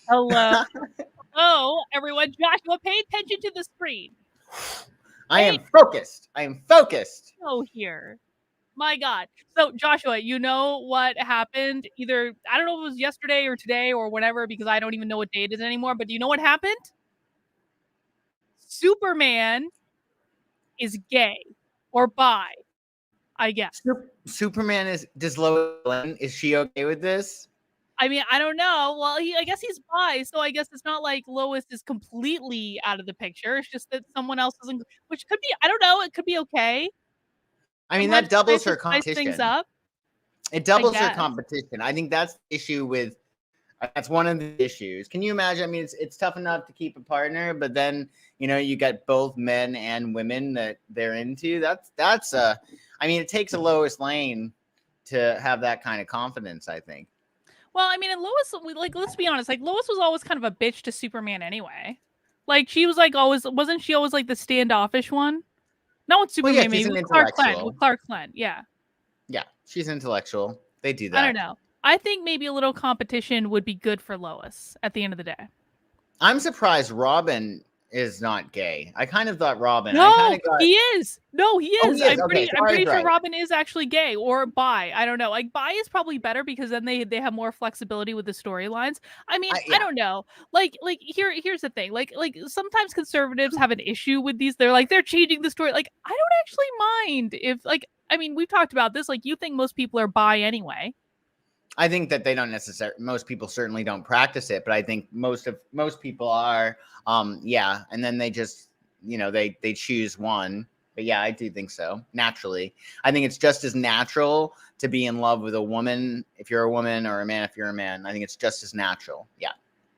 Hello. Hello, everyone. Joshua, pay attention to the screen. I am focused. Oh, here. My God. So, Joshua, you know what happened? Either, I don't know if it was yesterday or today or whatever, because I don't even know what day it is anymore, but do you know what happened? Superman is gay or bi, I guess. Superman does Lois Lane, is she okay with this? I mean, I don't know. Well, I guess he's bi, so I guess it's not like Lois is completely out of the picture. It's just that someone else isn't, which could be, I don't know, it could be okay. I mean, Sometimes that doubles her spice things competition. up. It doubles her competition. I think that's the issue with. That's one of the issues. Can you imagine? I mean, it's tough enough to keep a partner, but then you got both men and women that they're into. That's a. I mean, it takes a Lois Lane to have that kind of confidence, I think. Well, I mean, and Lois, let's be honest, like Lois was always kind of a bitch to Superman anyway. Like she was like always, wasn't she always like the standoffish one? Not with Superman, well, yeah, maybe with Clark Kent. With Clark Kent, yeah. Yeah, she's intellectual. They do that. I don't know. I think maybe a little competition would be good for Lois at the end of the day. I'm surprised Robin is not gay. I kind of thought Robin. No, he is. No, he is. Oh, he is. I'm pretty sure Robin is actually gay or bi. I don't know. Like bi is probably better because then they have more flexibility with the storylines. I mean, I don't know. Like here's the thing. Like sometimes conservatives have an issue with these. They're changing the story. Like I don't actually mind if I mean, we've talked about this. Like you think most people are bi anyway. I think that they don't necessarily. Most people certainly don't practice it, but I think most people are. Yeah, and then they just they choose one. But yeah, I do think so. Naturally, I think it's just as natural to be in love with a woman if you're a woman, or a man if you're a man. I think it's just as natural. Yeah.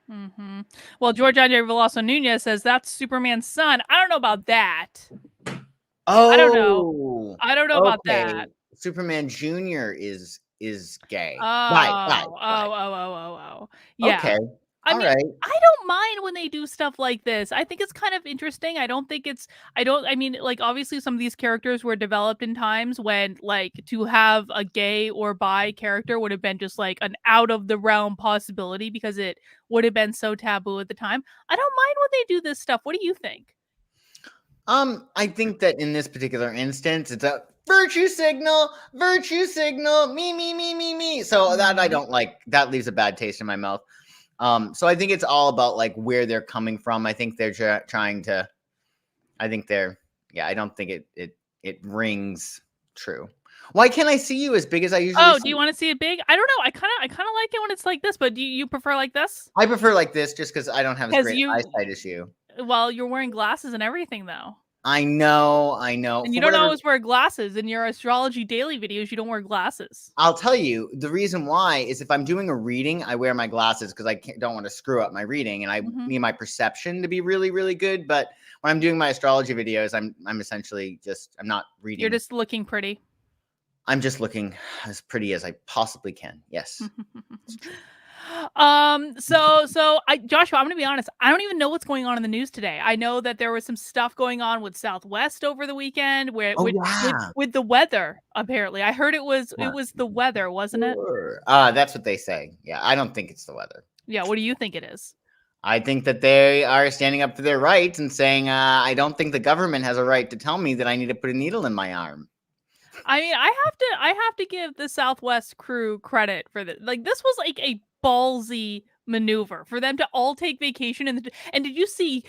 Mm-hmm. Well, George Andre Veloso Nunez says that's Superman's son. I don't know about that. Oh, I don't know. I don't know about that. Superman Jr. is gay. Oh. Yeah. Okay. I mean, right. I don't mind when they do stuff like this. I think it's kind of interesting. I mean, like, obviously some of these characters were developed in times when, like, to have a gay or bi character would have been just, like, an out-of-the-realm possibility because it would have been so taboo at the time. I don't mind when they do this stuff. What do you think? I think that in this particular instance, it's a virtue signal, me. So that I don't like. That leaves a bad taste in my mouth. So I think it's all about like where they're coming from. I think they're trying to. I think they're. Yeah, I don't think it rings true. Why can't I see you as big as I usually? Oh, do you want to see it big? I don't know. I kind of like it when it's like this, but do you prefer like this? I prefer like this just because I don't have as great eyesight as you. Well, you're wearing glasses and everything, though. I know. And you don't always wear glasses. In your astrology daily videos, you don't wear glasses. I'll tell you, the reason why is if I'm doing a reading, I wear my glasses because I don't want to screw up my reading, and I need my perception to be really, really good. But when I'm doing my astrology videos, I'm essentially I'm not reading. You're just looking pretty. I'm just looking as pretty as I possibly can. Yes. Joshua, I'm gonna be honest, I don't even know what's going on in the news today. I know that there was some stuff going on with Southwest over the weekend with the weather. Apparently, I heard it was the weather, wasn't it? That's what they say. Yeah, I don't think it's the weather. Yeah, what do you think it is? I think that they are standing up for their rights and saying, I don't think the government has a right to tell me that I need to put a needle in my arm. I mean, I have to give the Southwest crew credit for this. Like, this was like a ballsy maneuver for them to all take vacation. And did you see?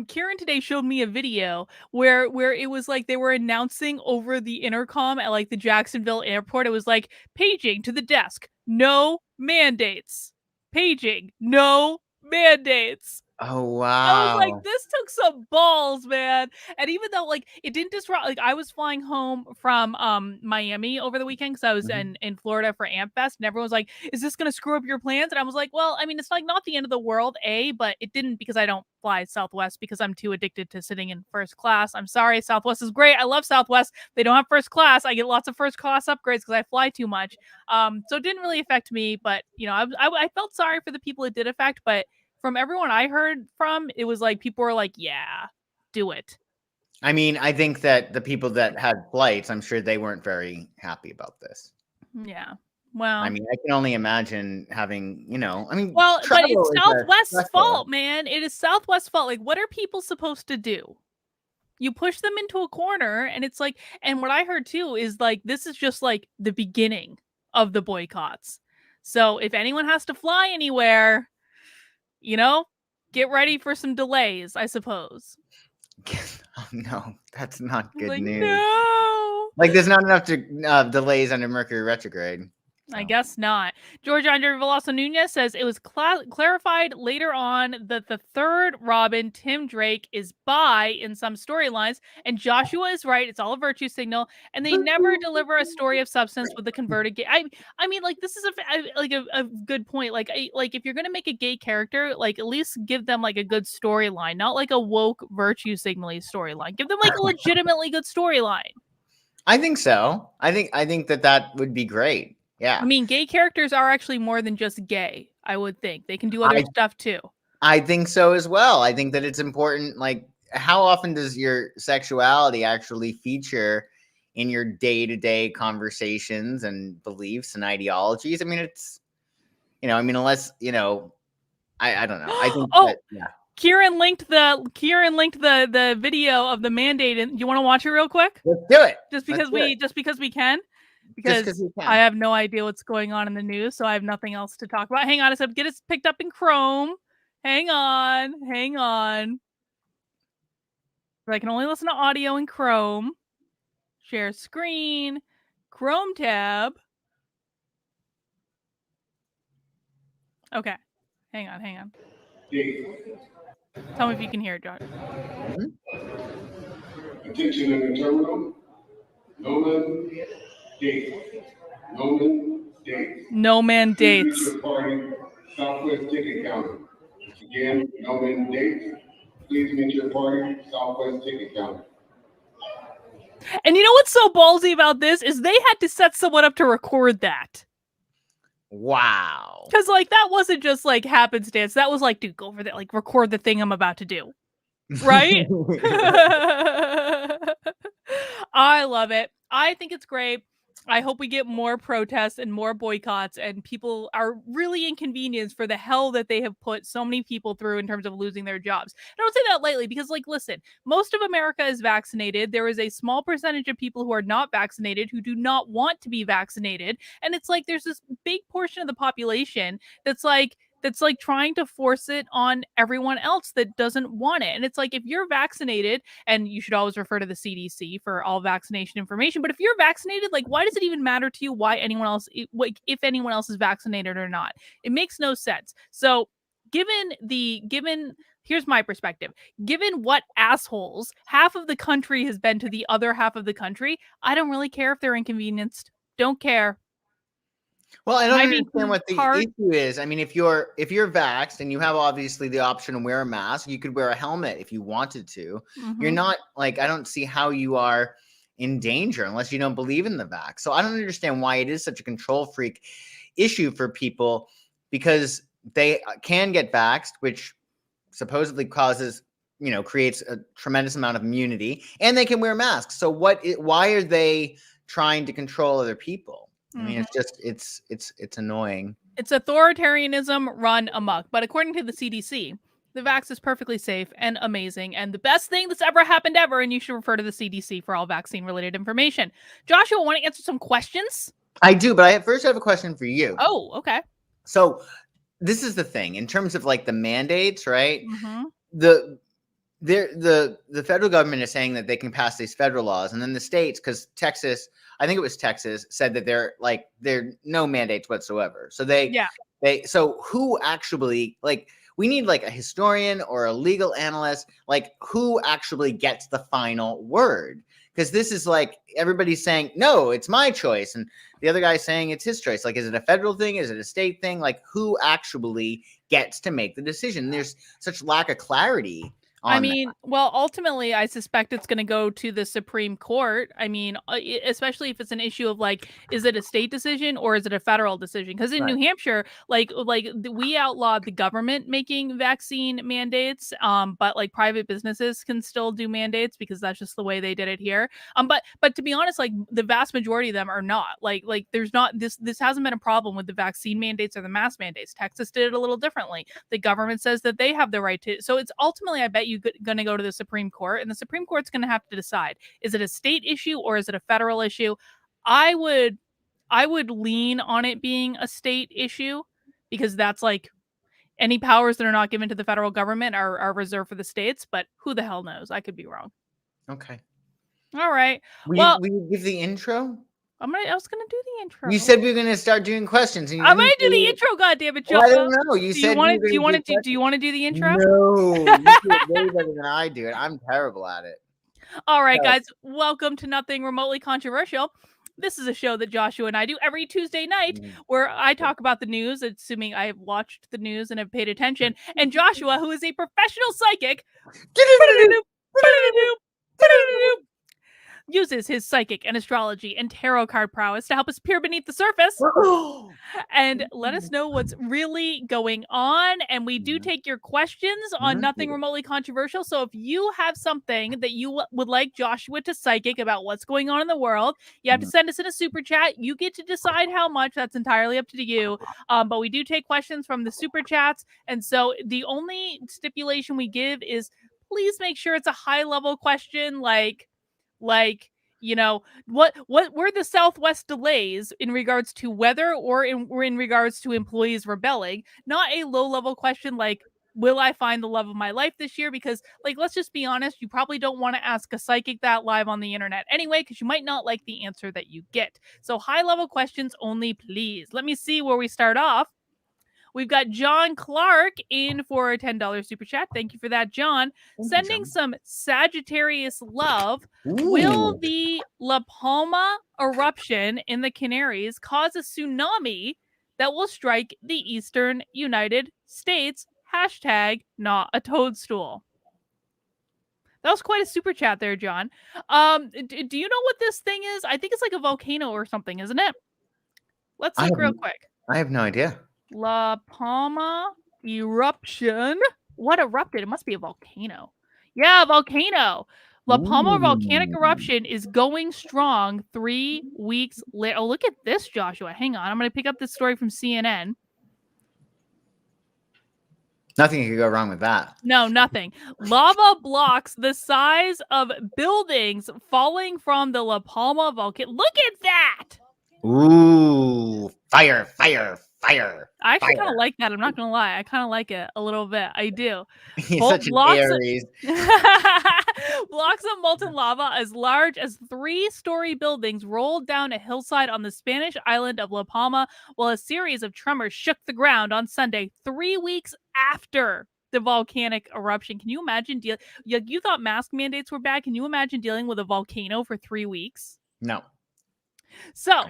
Kieran today showed me a video where it was like they were announcing over the intercom at like the Jacksonville airport. It was like paging to the desk, no mandates. Paging, no mandates. Oh, wow. I was like, this took some balls, man. And even though, like, it didn't disrupt, like, I was flying home from Miami over the weekend because I was in Florida for AmpFest, and everyone was like, is this going to screw up your plans? And I was like, well, I mean, it's like not the end of the world, but it didn't because I don't fly Southwest because I'm too addicted to sitting in first class. I'm sorry, Southwest is great. I love Southwest. They don't have first class. I get lots of first class upgrades because I fly too much. So it didn't really affect me, but, you know, I felt sorry for the people it did affect, but from everyone I heard from, it was like people were like, yeah, do it. I mean, I think that the people that had flights, I'm sure they weren't very happy about this. Yeah. Well, I mean, I can only imagine having, I mean, well, but it's travel is a Southwest's stressor. fault, man. It is Southwest's fault. Like, what are people supposed to do? You push them into a corner, and it's like, and what I heard too is like, this is just like the beginning of the boycotts. So if anyone has to fly anywhere, get ready for some delays, I suppose. Oh, no, that's not good Like, news. no. Like, there's not enough delays under Mercury retrograde. I guess not. George Andre Veloso Nunez says it was clarified later on that the third Robin, Tim Drake, is bi in some storylines, and Joshua is right. It's all a virtue signal, and they never deliver a story of substance with the converted gay. I mean, like this is a good point. Like, if you're gonna make a gay character, like at least give them like a good storyline, not like a woke virtue signaling storyline. Give them like a legitimately good storyline. I think so. I think that would be great. Yeah. I mean, gay characters are actually more than just gay, I would think. They can do other stuff too. I think so as well. I think that it's important. Like, how often does your sexuality actually feature in your day-to-day conversations and beliefs and ideologies? I mean, it's, unless, I don't know. I think that, yeah. Kieran linked the video of the mandate, and you want to watch it real quick? Let's do it. Just because we can. Because I have no idea what's going on in the news, so I have nothing else to talk about. Hang on a second. Get it picked up in Chrome. Hang on. I can only listen to audio in Chrome. Share screen. Chrome tab. Okay. Hang on. Tell me if you can hear it, Josh. Attention in the terminal. No mandates. Please meet your party, Southwest ticket counter. Again, no mandates. Please meet your party, Southwest ticket counter. And you know what's so ballsy about this is they had to set someone up to record that. Wow. Because like that wasn't just like happenstance. That was like, dude, go over there, like record the thing I'm about to do. Right? I love it. I think it's great. I hope we get more protests and more boycotts, and people are really inconvenienced for the hell that they have put so many people through in terms of losing their jobs. I don't say that lightly because, like, listen, most of America is vaccinated. There is a small percentage of people who are not vaccinated who do not want to be vaccinated. And it's like there's this big portion of the population that's like trying to force it on everyone else that doesn't want it. And it's like, if you're vaccinated, and you should always refer to the CDC for all vaccination information, but if you're vaccinated, like, why does it even matter to you why anyone else, like, if anyone else is vaccinated or not? It makes no sense. So here's my perspective. Given what assholes half of the country has been to the other half of the country, I don't really care if they're inconvenienced. Don't care. Well, I don't understand what the issue is. I mean, if you're vaxxed and you have obviously the option to wear a mask, you could wear a helmet if you wanted to. Mm-hmm. You're not like, I don't see how you are in danger unless you don't believe in the vax. So I don't understand why it is such a control freak issue for people, because they can get vaxxed, which supposedly creates a tremendous amount of immunity, and they can wear masks. So why are they trying to control other people? I mean, it's annoying. It's authoritarianism run amok. But according to the CDC, the vax is perfectly safe and amazing and the best thing that's ever happened ever. And you should refer to the CDC for all vaccine-related information. Joshua, want to answer some questions? I do, but I first have a question for you. Oh, okay. So this is the thing. In terms of like the mandates, right? Mm-hmm. The federal government is saying that they can pass these federal laws, and then the states, because Texas, I think it was Texas, said that there are no mandates whatsoever. So so who actually, like, we need like a historian or a legal analyst, like who actually gets the final word? Because this is like everybody's saying, no, it's my choice, and the other guy's saying it's his choice. Like, is it a federal thing? Is it a state thing? Like, who actually gets to make the decision? There's such lack of clarity I on that. mean, well, ultimately, I suspect it's going to go to the Supreme Court. I mean, especially if it's an issue of like, is it a state decision or is it a federal decision? Because in Right. New Hampshire, we outlawed the government making vaccine mandates, but like private businesses can still do mandates because that's just the way they did it here. But to be honest, like the vast majority of them are not. Like there's not this hasn't been a problem with the vaccine mandates or the mask mandates. Texas did it a little differently. The government says that they have the right to. So it's ultimately, I bet you, going to go to the Supreme Court, and the Supreme Court's going to have to decide: is it a state issue or is it a federal issue? I would lean on it being a state issue because that's like any powers that are not given to the federal government are reserved for the states. But who the hell knows? I could be wrong. Okay. All right. Will you give the intro? I was gonna do the intro. You said we were gonna start doing questions. And I'm gonna do the intro. God damn it, Joe! Well, I don't know. You said do you want to do the intro? No, you do it way better than I do it. I'm terrible at it. All right, guys. Welcome to Nothing Remotely Controversial. This is a show that Joshua and I do every Tuesday night where I talk about the news, assuming I have watched the news and have paid attention. And Joshua, who is a professional psychic, uses his psychic and astrology and tarot card prowess to help us peer beneath the surface and let us know what's really going on. And we do take your questions on Nothing Remotely Controversial. So if you have something that you would like Joshua to psychic about what's going on in the world, you have to send us in a super chat. You get to decide how much. That's entirely up to you. But we do take questions from the super chats. And so the only stipulation we give is please make sure it's a high level question, like, you know, what were the Southwest delays in regards to weather or in regards to employees rebelling, not a low level question like, will I find the love of my life this year? Because, like, let's just be honest, you probably don't want to ask a psychic that live on the internet anyway, because you might not like the answer that you get. So high level questions only, please. Let me see where we start off. We've got John Clark in for a $10 super chat. Thank you for that, John. Sending some Sagittarius love. Will the La Palma eruption in the Canaries cause a tsunami that will strike the eastern United States? Hashtag not a toadstool. That was quite a super chat there, John. Do you know what this thing is? I think it's like a volcano or something, isn't it? Let's look real quick. I have no idea. La Palma eruption. What erupted? It must be a volcano. Yeah, volcano. La Palma volcanic eruption is going strong 3 weeks later. Oh, look at this, Joshua. Hang on. I'm going to pick up this story from CNN. Nothing could go wrong with that. No, nothing. Lava blocks the size of buildings falling from the La Palma volcano. Look at that. Ooh, fire, fire, fire. I actually kind of like that. I'm not going to lie. I kind of like it a little bit. I do. He's such an Aries. Blocks of molten lava as large as 3-story buildings rolled down a hillside on the Spanish island of La Palma, while a series of tremors shook the ground on Sunday, 3 weeks after the volcanic eruption. Can you imagine? You thought mask mandates were bad. Can you imagine dealing with a volcano for 3 weeks? No. So,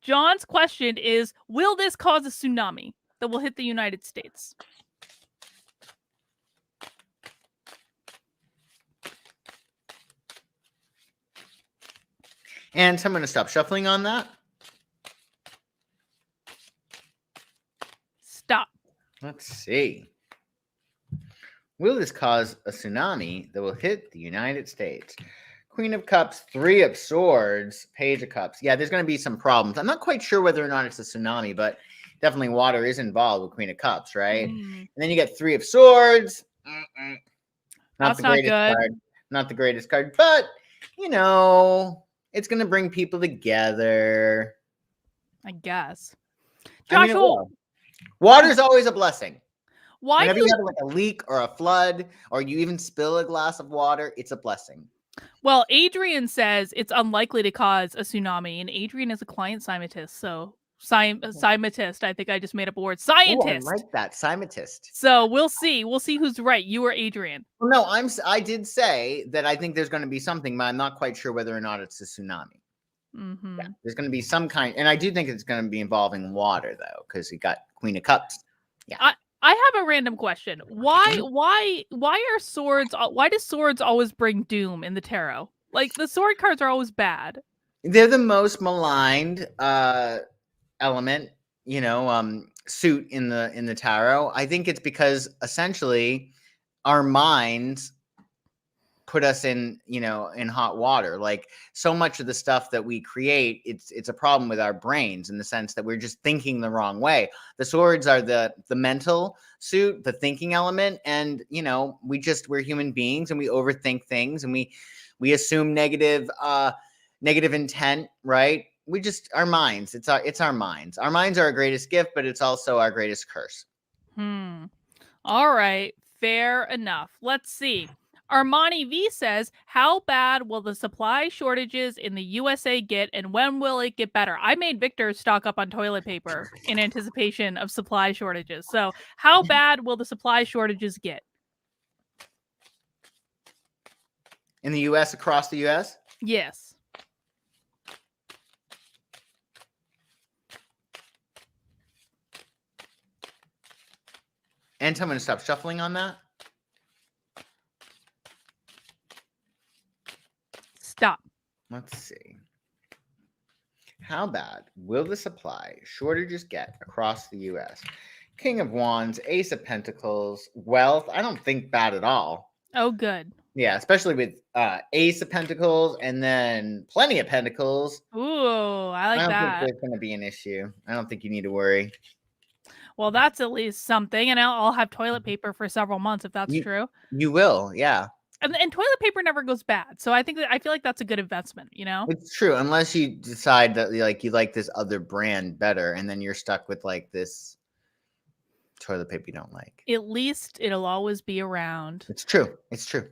John's question is, will this cause a tsunami that will hit the United States? And so I'm going to stop shuffling on that. Stop. Let's see. Will this cause a tsunami that will hit the United States? Queen of Cups, 3 of Swords, Page of Cups. Yeah, there's going to be some problems. I'm not quite sure whether or not it's a tsunami, but definitely water is involved with Queen of Cups, right? And then you get 3 of Swords. Not the greatest card. Not the greatest card, but, you know, it's going to bring people together. I guess. Joshua, I mean, water's always a blessing. Why Whenever you have like a leak or a flood, or you even spill a glass of water, it's a blessing. Well, Adrian says it's unlikely to cause a tsunami, and Adrian is a client scientist, so scientist. I think I just made up a word. Scientist. Ooh, I like that, scientist. So we'll see. We'll see who's right. You or Adrian? Well, no, I did say that I think there's going to be something, but I'm not quite sure whether or not it's a tsunami. Yeah, there's going to be some kind, and I do think it's going to be involving water though, because you got Queen of Cups. Yeah. I have a random question. Why are swords? Why do swords always bring doom in the tarot? Like the sword cards are always bad. They're the most maligned element, suit in the tarot. I think it's because essentially our minds put us in hot water. Like so much of the stuff that we create, it's a problem with our brains in the sense that we're just thinking the wrong way. The swords are the mental suit, the thinking element, and we're human beings and we overthink things and we assume negative intent, right? Our minds, it's our minds. Our minds are our greatest gift, but it's also our greatest curse. All right, fair enough. Let's see. Armani V says, how bad will the supply shortages in the USA get and when will it get better? I made Victor stock up on toilet paper in anticipation of supply shortages. So how bad will the supply shortages get? In the US, across the US? Yes. And I'm going to stop shuffling on that. Stop. Let's see. How bad will the supply shortages get across the U.S.? King of Wands, Ace of Pentacles, Wealth. I don't think bad at all. Oh, good. Yeah, especially with Ace of Pentacles and then plenty of Pentacles. Ooh, I like that. I don't think there's going to be an issue. I don't think you need to worry. Well, that's at least something. And I'll have toilet paper for several months if that's true. You will, yeah. And toilet paper never goes bad. So I feel like that's a good investment, It's true, unless you decide that you like this other brand better, and then you're stuck with like this toilet paper you don't like. At least it'll always be around. It's true. It's true.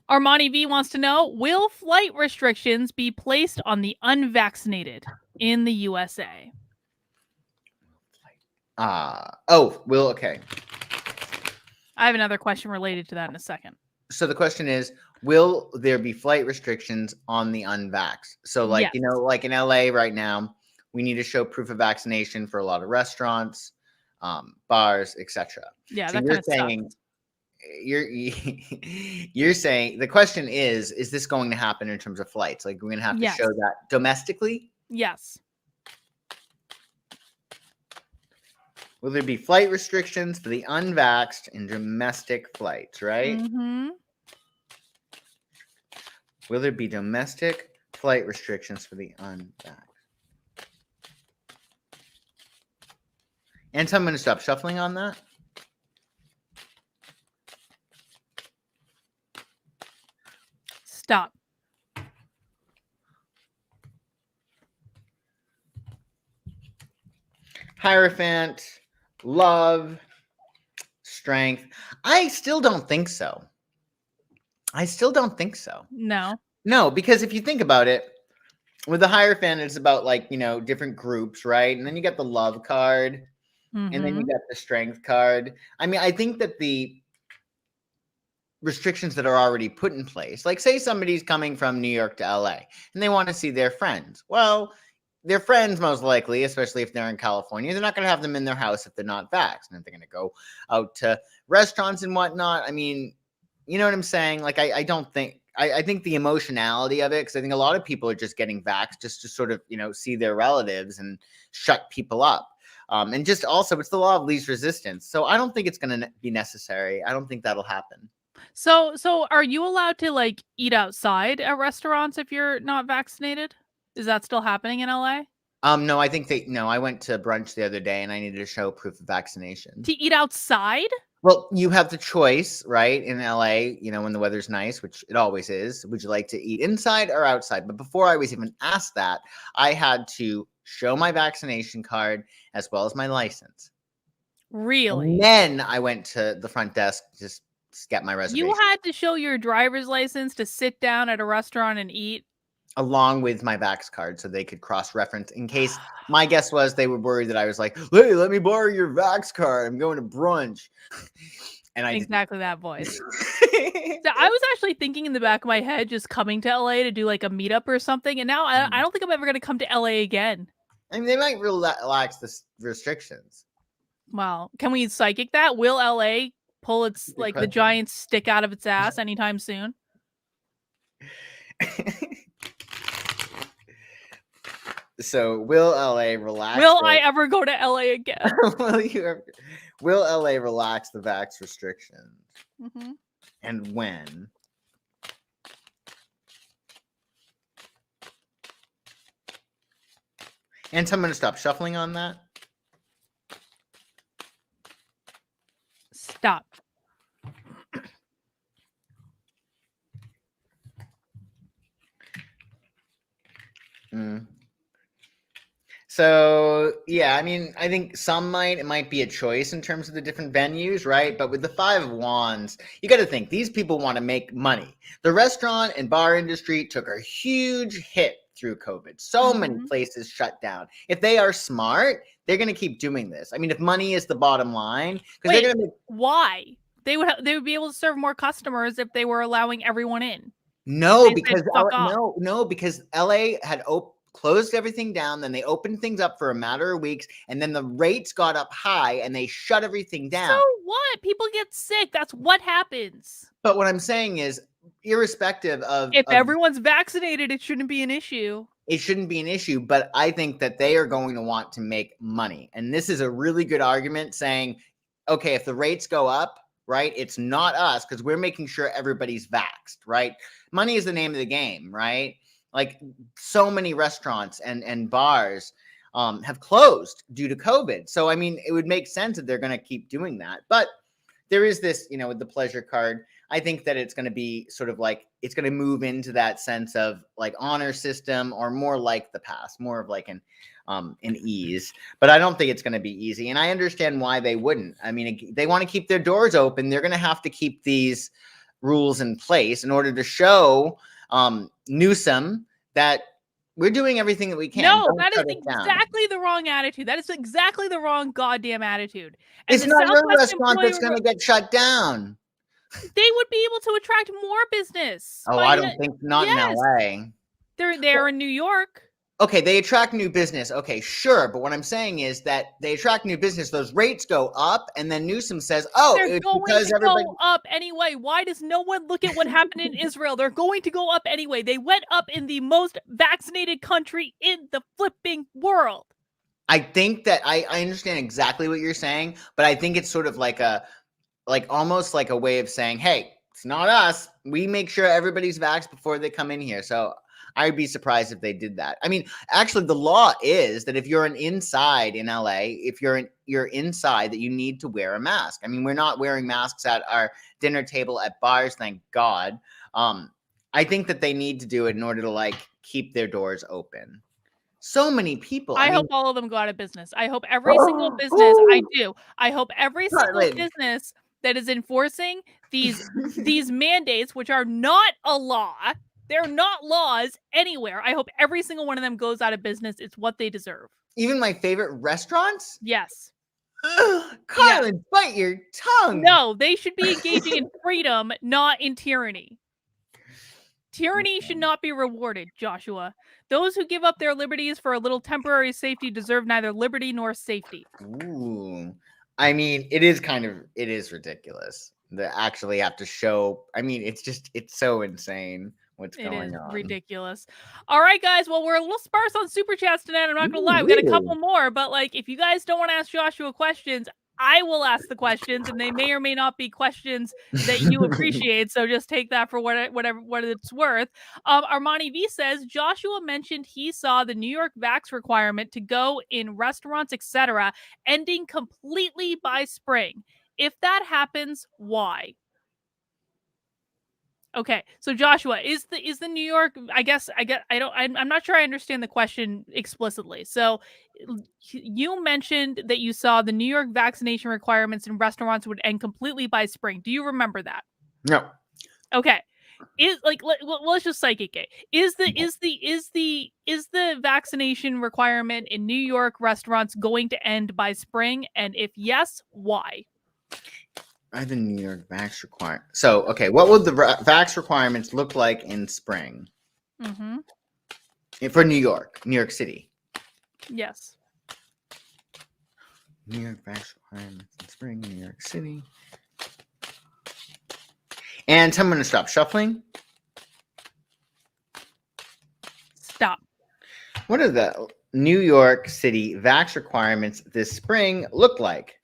Armani V wants to know, will flight restrictions be placed on the unvaccinated in the USA? Okay. I have another question related to that in a second. So the question is, will there be flight restrictions on the unvaxxed? So like, Yes. Like in LA right now, we need to show proof of vaccination for a lot of restaurants, bars, etc. Yeah, so that you're kind of saying, sucks. You're saying the question is this going to happen in terms of flights? Like we're going to have to Yes. show that domestically? Yes. Will there be flight restrictions for the unvaxxed in domestic flights, right? Mm-hmm. Will there be domestic flight restrictions for the unvaxxed? And so I'm going to stop shuffling on that. Stop. Hierophant, love, strength. I still don't think so. No, because if you think about it, with the Hierophant, it's about like, different groups, right? And then you got the love card, and then you got the strength card. I mean, I think that the restrictions that are already put in place, like say somebody's coming from New York to LA and they want to see their friends. Well, their friends, most likely, especially if they're in California, they're not going to have them in their house if they're not vaxxed. And if they're going to go out to restaurants and whatnot, I mean, you know what I'm saying? Like, I don't think, I think the emotionality of it, because I think a lot of people are just getting vaxxed just to sort of, see their relatives and shut people up. And just also, it's the law of least resistance. So I don't think it's going to be necessary. I don't think that'll happen. So are you allowed to like eat outside at restaurants if you're not vaccinated? Is that still happening in LA? No, I went to brunch the other day and I needed to show proof of vaccination. To eat outside? Well, you have the choice, right? In LA, when the weather's nice, which it always is, would you like to eat inside or outside? But before I was even asked that, I had to show my vaccination card as well as my license. Really? And then I went to the front desk just get my reservation. You had to show your driver's license to sit down at a restaurant and eat? Along with my Vax card so they could cross-reference in case my guess was they were worried that I was like, hey, let me borrow your Vax card. I'm going to brunch. And I exactly that voice. So I was actually thinking in the back of my head just coming to LA to do like a meetup or something. And now I don't think I'm ever going to come to LA again. I mean, they might relax the restrictions. Well, can we psychic that? Will LA pull its Good like the question. giant stick out of its ass anytime soon? So will LA relax? Will I ever go to LA again? Will LA relax the vax restrictions? Mm-hmm. And when? And so I'm going to stop shuffling on that. Stop. So yeah, I mean, I think it might be a choice in terms of the different venues, right? But with the Five of Wands, you got to think these people want to make money. The restaurant and bar industry took a huge hit through COVID. So many places shut down. If they are smart, they're going to keep doing this. I mean, if money is the bottom line, because they're going to make. Why? They would be able to serve more customers if they were allowing everyone in. No, because because LA had closed everything down, then they opened things up for a matter of weeks, and then the rates got up high and they shut everything down. So what? People get sick. That's what happens. But what I'm saying is, irrespective of if everyone's vaccinated, it shouldn't be an issue. It shouldn't be an issue, but I think that they are going to want to make money. And this is a really good argument saying, okay, if the rates go up, right, it's not us because we're making sure everybody's vaxxed, right? Money is the name of the game, right? Like so many restaurants and bars have closed due to COVID. So, I mean, it would make sense that they're going to keep doing that. But there is this, with the pleasure card, I think that it's going to be sort of like, it's going to move into that sense of like honor system or more like the past, more of like an ease. But I don't think it's going to be easy. And I understand why they wouldn't. I mean, they want to keep their doors open. They're going to have to keep these rules in place in order to show Newsome that we're doing everything that we can. No, that is exactly the wrong attitude. That is exactly the wrong goddamn attitude. And it's not your restaurant that's going to get shut down. They would be able to attract more business. Oh, I don't think not in LA. They're in New York. Okay, they attract new business. Okay, sure. But what I'm saying is that they attract new business. Those rates go up, and then Newsome says, "Oh, they're going to go up anyway." Why does no one look at what happened in Israel? They're going to go up anyway. They went up in the most vaccinated country in the flipping world. I think that I understand exactly what you're saying, but I think it's sort of like almost like a way of saying, "Hey, it's not us. We make sure everybody's vaxxed before they come in here." So I'd be surprised if they did that. I mean, actually, the law is that if you're inside in LA, if you're inside, that you need to wear a mask. I mean, we're not wearing masks at our dinner table at bars, thank God. I think that they need to do it in order to like keep their doors open. So many people. I hope all of them go out of business. I hope every single business. I do. I hope every single business that is enforcing these mandates, which are not a law. They're not laws anywhere. I hope every single one of them goes out of business. It's what they deserve. Even my favorite restaurants? Yes. Carlin, bite your tongue. No, they should be engaging in freedom, not in tyranny. Tyranny should not be rewarded, Joshua. Those who give up their liberties for a little temporary safety deserve neither liberty nor safety. Ooh. I mean, it is ridiculous to actually have to show. I mean, it's so insane. What's going on? Ridiculous. All right, guys. Well, we're a little sparse on super chats tonight. I'm not gonna lie, we got a couple more, but like, if you guys don't want to ask Joshua questions, I will ask the questions, and they may or may not be questions that you appreciate. So just take that for what it's worth. Armani V says Joshua mentioned he saw the New York vax requirement to go in restaurants, etc., ending completely by spring. If that happens, why? Okay, so Joshua, is the New York? I'm not sure I understand the question explicitly. So you mentioned that you saw the New York vaccination requirements in restaurants would end completely by spring. Do you remember that? No. Okay. Let's just psychic it. Is the vaccination requirement in New York restaurants going to end by spring? And if yes, why? Are the New York vax requirement? So, okay, what would the vax requirements look like in spring? For New York City? Yes. New York vax requirements in spring in New York City. And I'm going to stop shuffling. Stop. What do the New York City vax requirements this spring look like?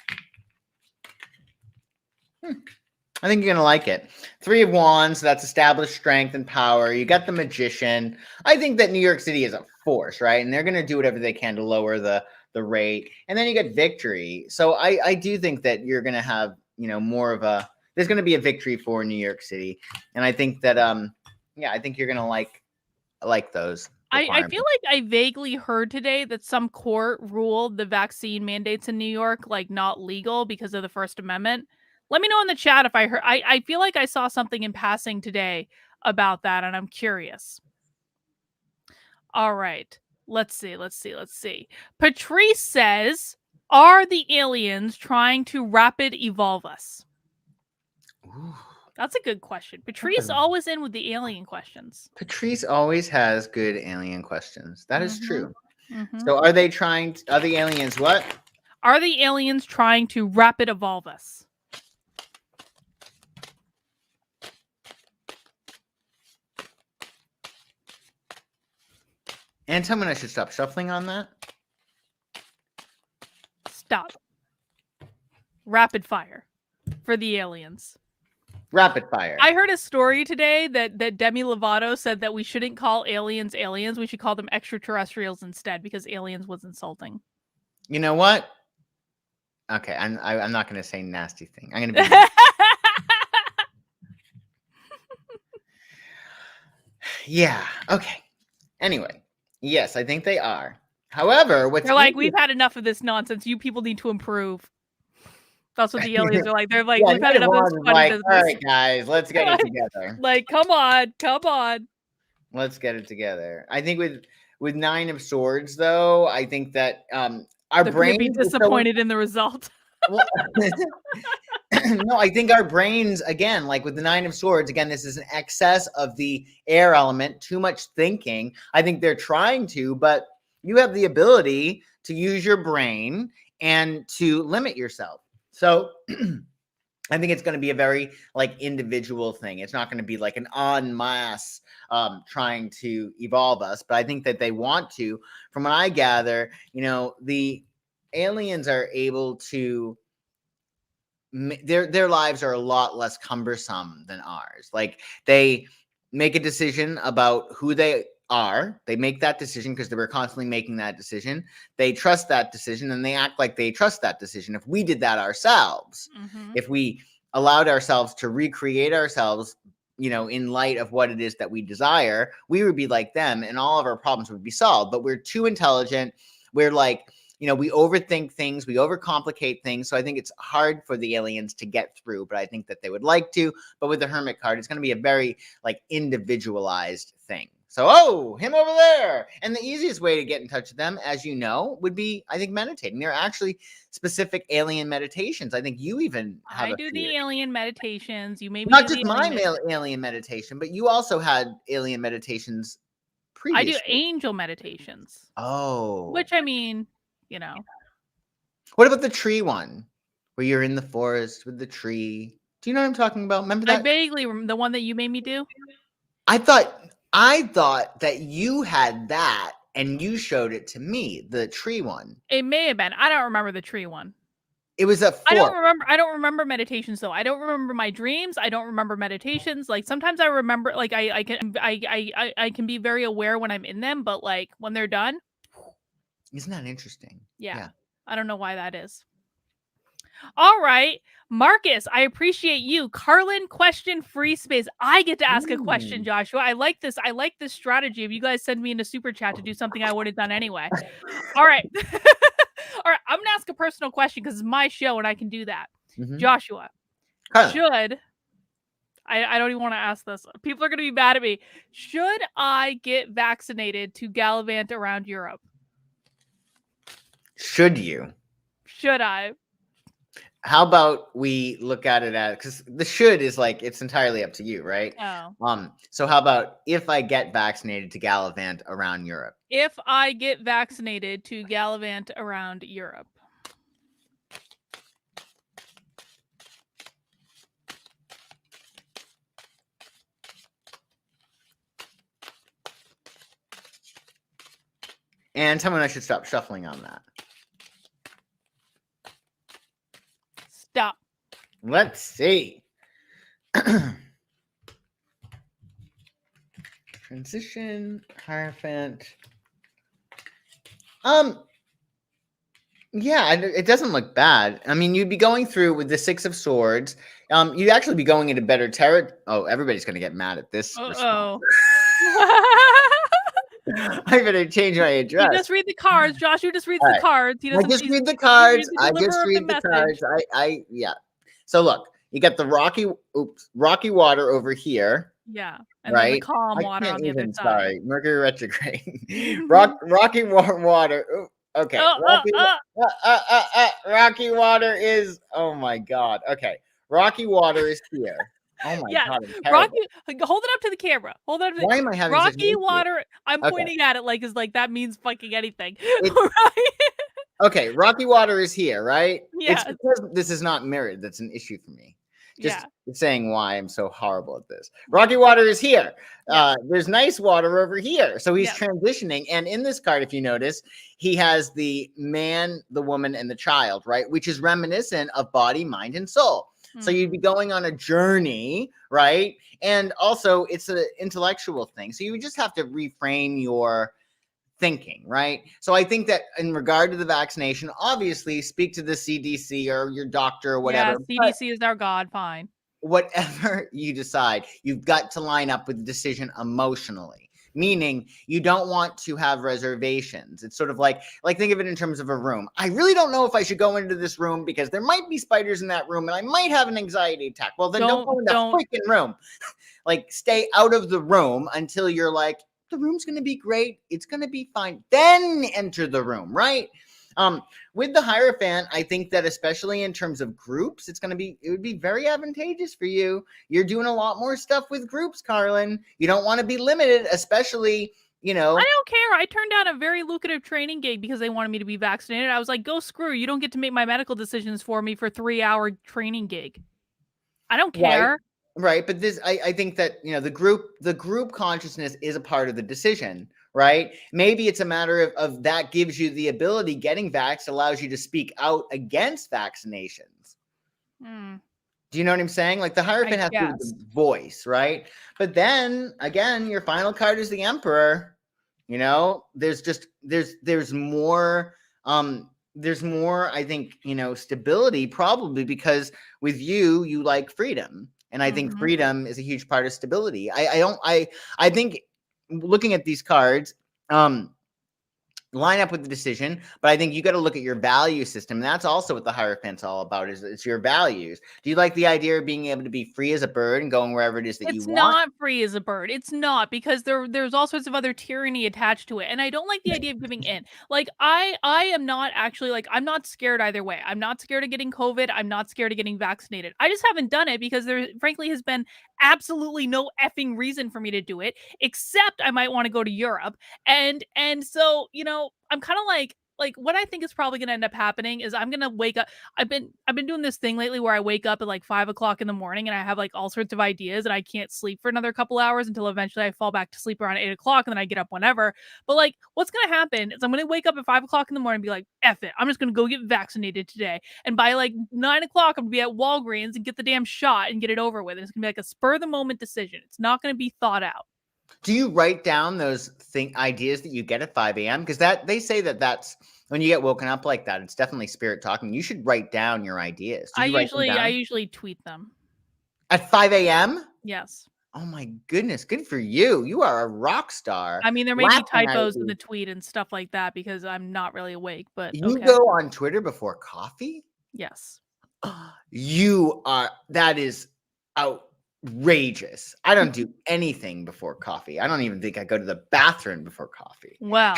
I think you're going to like it. 3 of Wands, that's established strength and power. You got the Magician. I think that New York City is a force, right? And they're going to do whatever they can to lower the rate. And then you get Victory. So I do think that you're going to have, more of a, there's going to be a victory for New York City. And I think that, I think you're going to like those. I feel like I vaguely heard today that some court ruled the vaccine mandates in New York not legal because of the First Amendment. Let me know in the chat if I heard. I feel like I saw something in passing today about that, and I'm curious. All right. Let's see. Patrice says, are the aliens trying to rapid evolve us? Ooh. That's a good question. Patrice always in with the alien questions. Patrice always has good alien questions. That is true. Mm-hmm. So are the aliens what? Are the aliens trying to rapid evolve us? And tell me I should stop shuffling on that. Stop. Rapid fire for the aliens. Rapid fire. I heard a story today that Demi Lovato said that we shouldn't call aliens aliens. We should call them extraterrestrials instead because aliens was insulting. You know what? Okay, I'm not going to say nasty thing. I'm going to be. Yeah. Okay. Anyway, yes, I think they are. However, they're like, we've had enough of this nonsense. You people need to improve. That's what the aliens are like. They're like, we've had enough of this funny business. All right, guys, let's get it together. Come on. Let's get it together. I think with 9 of Swords, though, I think that our brains be disappointed in the result. No, I think our brains, again, with the 9 of Swords, again, this is an excess of the air element, too much thinking. I think they're trying to, but you have the ability to use your brain and to limit yourself. So I think it's going to be a very individual thing. It's not going to be an en masse trying to evolve us, but I think that they want to. From what I gather, the aliens are able to, their lives are a lot less cumbersome than ours. They make a decision about who they are. They make that decision because they were constantly making that decision. They trust that decision and they act like they trust that decision. If we did that ourselves, if we allowed ourselves to recreate ourselves, in light of what it is that we desire, we would be like them and all of our problems would be solved. But we're too intelligent. We're we overthink things, we overcomplicate things. So I think it's hard for the aliens to get through, but I think that they would like to. But with the Hermit card, it's going to be a very individualized thing. So, him over there. And the easiest way to get in touch with them, as you know, would be, I think, meditating. There are actually specific alien meditations. I think you even have. I do the alien meditations. You maybe not just my alien meditation, but you also had alien meditations previously. I do angel meditations. Oh. Which, I mean, What about the tree one? Where you're in the forest with the tree. Do you know what I'm talking about? Remember that? I vaguely remember the one that you made me do. I thought that you had that and you showed it to me, the tree one. It may have been. I don't remember the tree one. It was a 4. I don't remember meditations though. I don't remember my dreams. I don't remember meditations. Sometimes I remember I can be very aware when I'm in them, but when they're done. Isn't that interesting? Yeah. I don't know why that is. All right. Marcus, I appreciate you. Carlin, question free space. I get to ask a question, Joshua. I like this. I like this strategy of you guys send me in a super chat to do something I would have done anyway. All right. All right. I'm going to ask a personal question because it's my show and I can do that. Joshua, should I don't even want to ask this. People are going to be mad at me. Should I get vaccinated to gallivant around Europe? Should you? Should I? How about we look at it as, because the should is it's entirely up to you, right? Oh. So how about if I get vaccinated to gallivant around Europe? If I get vaccinated to gallivant around Europe. And tell me when I should stop shuffling on that. Stop. Let's see. Transition, Hierophant. Yeah, it doesn't look bad. I mean, you'd be going through with the Six of Swords. You'd actually be going into better territory. Oh, everybody's going to get mad at this response. I better change my address. You just read the cards. Joshua just reads the cards. He doesn't. I just read the cards. I just read the cards. Yeah. So look, you got the rocky water over here. Yeah. And right. Then the calm water on the other side. Sorry, Mercury retrograde. Rocky water. Ooh, okay. Rocky water is. Oh my God. Okay. Rocky water is here. Oh my God. Rocky, hold it up to the camera. Hold it up to Why am I having Rocky water? I'm pointing at it like that means fucking anything. Okay, Rocky water is here, right? Yeah. It's because this is not mirrored. That's an issue for me. Just saying why I'm so horrible at this. Rocky water is here. There's nice water over here. So he's transitioning. And in this card, if you notice, he has the man, the woman, and the child, right? Which is reminiscent of body, mind, and soul. So you'd be going on a journey, right? And also it's an intellectual thing. So you would just have to reframe your thinking, right? So I think that in regard to the vaccination, obviously speak to the CDC or your doctor or whatever. Yeah, CDC is our God, fine. Whatever you decide, you've got to line up with the decision emotionally. Meaning you don't want to have reservations. It's sort of like think of it in terms of a room. I really don't know if I should go into this room because there might be spiders in that room and I might have an anxiety attack. Well, then don't go in that freaking room. Like stay out of the room until you're like, the room's going to be great. It's going to be fine. Then enter the room, right? With the Hierophant, I think that especially in terms of groups, it would be very advantageous for you. You're doing a lot more stuff with groups, Carlin. You don't want to be limited, especially, I don't care. I turned down a very lucrative training gig because they wanted me to be vaccinated. I was like, go screw. You don't get to make my medical decisions for me for 3-hour training gig. I don't care. Right. But I think that, the group consciousness is a part of the decision, right? Maybe it's a matter of that gives you the ability, getting vaxxed allows you to speak out against vaccinations. Do you know what I'm saying? Like the Hierophant has to do with the voice, right? But then again, your final card is the Emperor. There's more, I think, stability, probably because with you like freedom. And I think freedom is a huge part of stability. I think looking at these cards, line up with the decision, but I think you got to look at your value system. And that's also what the Hierophant's all about, is it's your values. Do you like the idea of being able to be free as a bird and going wherever it is that you want? It's not free as a bird. It's not, because there's all sorts of other tyranny attached to it. And I don't like the idea of giving in. Like I am not actually I'm not scared either way. I'm not scared of getting COVID. I'm not scared of getting vaccinated. I just haven't done it because there frankly has been absolutely no effing reason for me to do it, except I might want to go to Europe. And so, I'm kind of like what I think is probably going to end up happening is I'm going to wake up. I've been doing this thing lately where I wake up at 5 o'clock in the morning and I have all sorts of ideas and I can't sleep for another couple hours until eventually I fall back to sleep around 8 o'clock and then I get up whenever. But what's going to happen is I'm going to wake up at 5 o'clock in the morning and be like, F it, I'm just going to go get vaccinated today. And by 9 o'clock, I'm going to be at Walgreens and get the damn shot and get it over with. And it's going to be a spur of the moment decision. It's not going to be thought out. Do you write down those ideas that you get at 5 a.m.? Because they say that's when you get woken up like that, it's definitely spirit talking. You should write down your ideas. I usually tweet them. At 5 a.m.? Yes. Oh my goodness. Good for you. You are a rock star. I mean, there may be typos in the tweet and stuff like that because I'm not really awake, but you go on Twitter before coffee? Yes. That is outrageous. I don't do anything before coffee. I don't even think I go to the bathroom before coffee. Wow.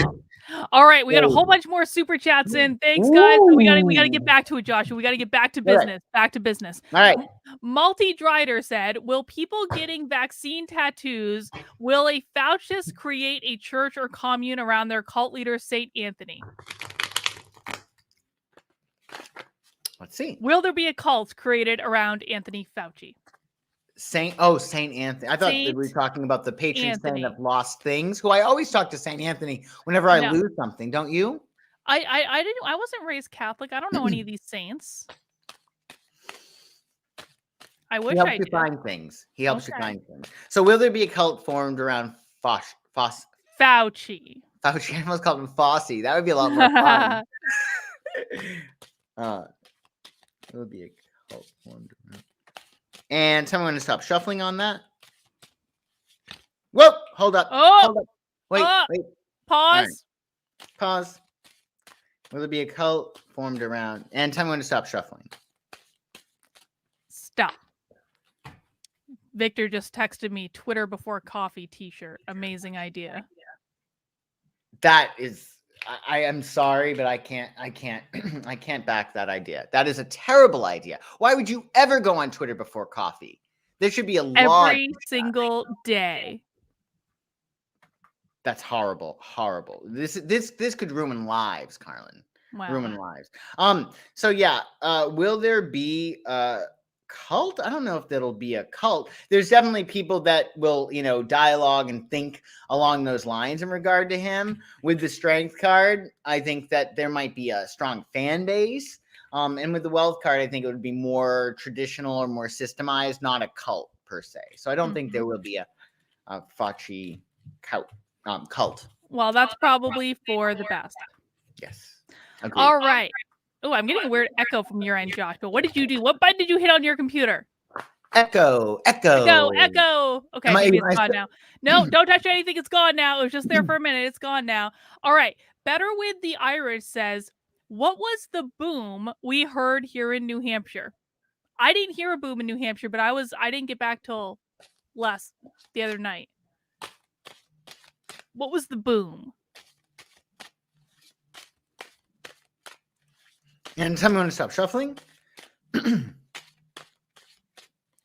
All right, we got a whole bunch more super chats in. Thanks, guys. So we gotta get back to it, Joshua. We gotta get back to business. Right. Back to business. All right. Multi-Drider said, will people getting vaccine tattoos, will a Faucist create a church or commune around their cult leader, St. Anthony? Let's see. Will there be a cult created around Anthony Fauci? Saint Anthony. I thought that we were Saint talking about the patron saint Anthony. of lost things, who I always talk to Saint Anthony whenever I No. lose something. Don't you? I wasn't raised Catholic. I don't know any of these saints. I wish He helps I you did. find things. He helps you Okay. find things. So will there be a cult formed around Fauci. Fauci? I almost called him Fosse. That would be a lot more fun. It would be a cult formed around. And someone to stop shuffling on that. Whoa! Hold up. Oh! Hold up. Wait. Pause. Right. Pause. Will there be a cult formed around? And tell me when to stop shuffling. Stop. Victor just texted me Twitter before coffee t-shirt. Amazing idea. That is, I am sorry, but I can't I can't back that idea. That is a terrible idea. Why would you ever go on Twitter before coffee? There should be a law. Every single day. That's horrible. Horrible. This could ruin lives, Carlin. Wow. Ruin lives. So yeah, will there be a cult? I don't know if that'll be a cult. There's definitely people that will, dialogue and think along those lines in regard to him. With the strength card, I think that there might be a strong fan base. And with the wealth card, I think it would be more traditional or more systemized, not a cult per se. So I don't think there will be a Fauci cult. Well, that's probably for the best. Yes. Agreed. All right. Oh, I'm getting a weird echo from your end, Josh. But what did you do? What button did you hit on your computer? Echo. Okay, maybe it's gone now. No, don't touch anything. It's gone now. It was just there for a minute. It's gone now. All right. Better with the Irish says, what was the boom we heard here in New Hampshire? I didn't hear a boom in New Hampshire, but I didn't get back till the other night. What was the boom? And tell me when to stop shuffling.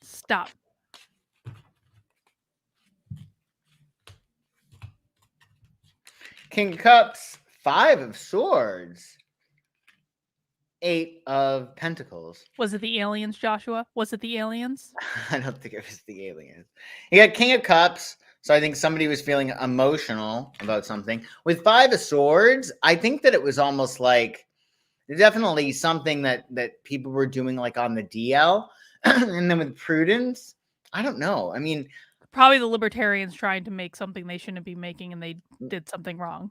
Stop. King of Cups, 5 of Swords, 8 of Pentacles. Was it the aliens, Joshua? Was it the aliens? I don't think it was the aliens. You got King of Cups, so I think somebody was feeling emotional about something. With 5 of Swords, I think that it was almost like definitely something that people were doing like on the DL. And then with Prudence, I don't know. I mean, probably the libertarians trying to make something they shouldn't be making, and they did something wrong.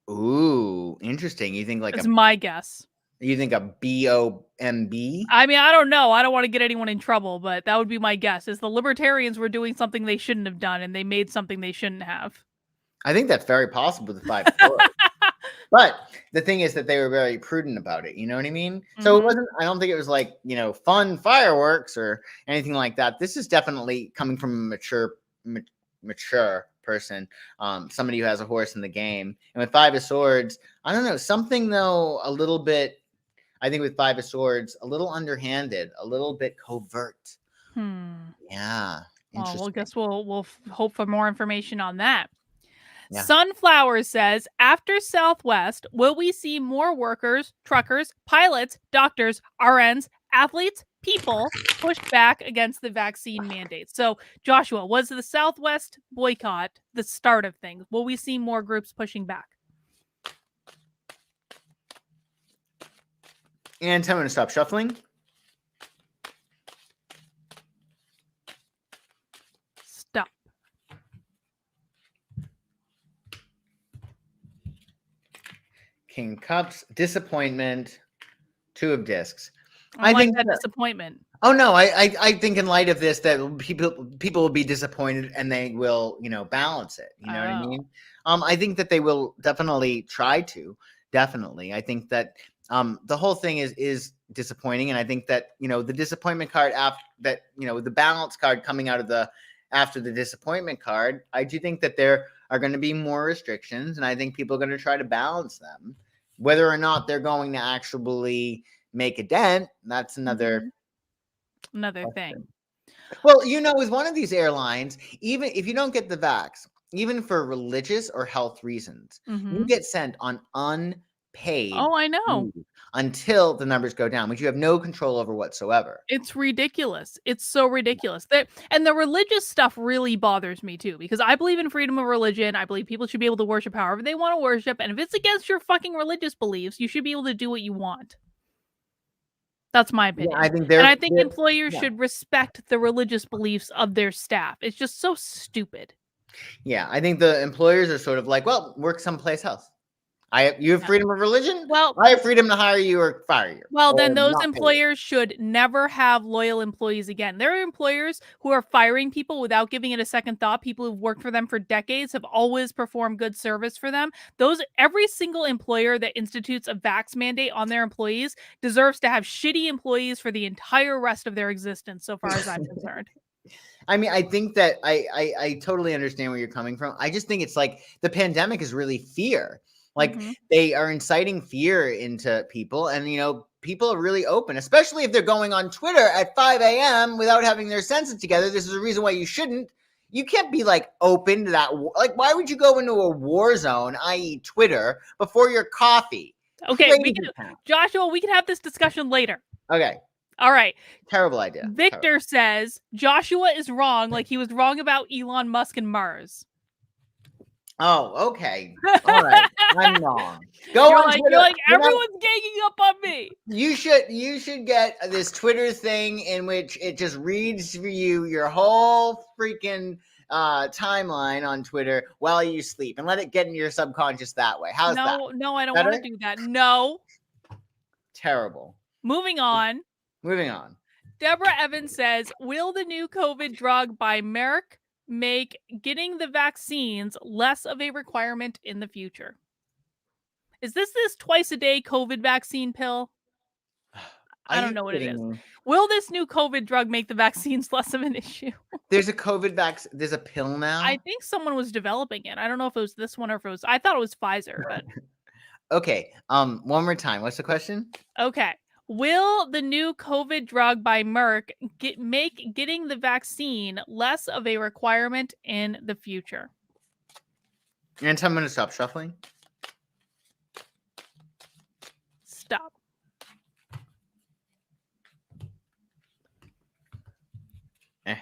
Ooh, interesting. You think like that's my guess. You think a BOMB? I mean, I don't know. I don't want to get anyone in trouble, but that would be my guess. Is the libertarians were doing something they shouldn't have done, and they made something they shouldn't have. I think that's very possible with the 5 of Swords. But the thing is that they were very prudent about it. You know what I mean? Mm-hmm. So it wasn't, I don't think it was like, fun fireworks or anything like that. This is definitely coming from a mature person, somebody who has a horse in the game. And with 5 of Swords, I don't know, something though, a little bit, I think with 5 of Swords, a little underhanded, a little bit covert. Yeah. Well, I guess we'll hope for more information on that. Yeah. Sunflower says, after Southwest, will we see more workers, truckers, pilots, doctors, RNs, athletes, people push back against the vaccine mandates? So, Joshua, was the Southwest boycott the start of things? Will we see more groups pushing back? And tell me to stop shuffling. Stop. King of Cups, disappointment, 2 of Discs. I think that disappointment. Oh no, I think in light of this that people will be disappointed and they will, balance it. You know what I mean? I think that they will definitely try to. Definitely. I think that the whole thing is disappointing, and I think that, the disappointment card the balance card coming out of after the disappointment card, I do think that there are going to be more restrictions, and I think people are going to try to balance them. Whether or not they're going to actually make a dent, that's another thing. Well, with one of these airlines, even if you don't get the vax, even for religious or health reasons, you get sent on paid Oh, I know. until the numbers go down, which you have no control over whatsoever. It's ridiculous. It's so ridiculous. And the religious stuff really bothers me too, because I believe in freedom of religion. I believe people should be able to worship however they want to worship. And if it's against your fucking religious beliefs, you should be able to do what you want. That's my opinion. Yeah, I think and I think employers should respect the religious beliefs of their staff. It's just so stupid. Yeah, I think the employers are sort of like, well, work someplace else. You have freedom of religion? Well, I have freedom to hire you or fire you. Well, then those employers should never have loyal employees again. There are employers who are firing people without giving it a second thought. People who've worked for them for decades have always performed good service for them. Every single employer that institutes a vax mandate on their employees deserves to have shitty employees for the entire rest of their existence, so far as I'm concerned. I mean, I think that I totally understand where you're coming from. I just think it's like the pandemic is really fear. Like they are inciting fear into people, and people are really open, especially if they're going on Twitter at 5 a.m. without having their senses together. This is a reason why you shouldn't. You can't be like open to that. Like, why would you go into a war zone, i.e., Twitter, before your coffee? Okay, Joshua, we can have this discussion later. Okay. All right. Terrible idea. Victor says Joshua is wrong, like he was wrong about Elon Musk and Mars. Oh, okay. All right. I'm wrong. You're like everyone's ganging up on me. You should get this Twitter thing in which it just reads for you your whole freaking timeline on Twitter while you sleep, and let it get into your subconscious that way. How's that? No, I don't want to do that. No. Terrible. Moving on. Deborah Evans says, will the new COVID drug by Merck make getting the vaccines less of a requirement in the future? Is this twice a day COVID vaccine pill? I don't know what it is. Will this new COVID drug make the vaccines less of an issue? There's a COVID vaccine. There's a pill now. I think someone was developing it. I don't know if it was this one or if it was. I thought it was Pfizer, but. Okay. One more time. What's the question? Okay. Will the new COVID drug by Merck make getting the vaccine less of a requirement in the future? And I'm going to stop shuffling. Stop. I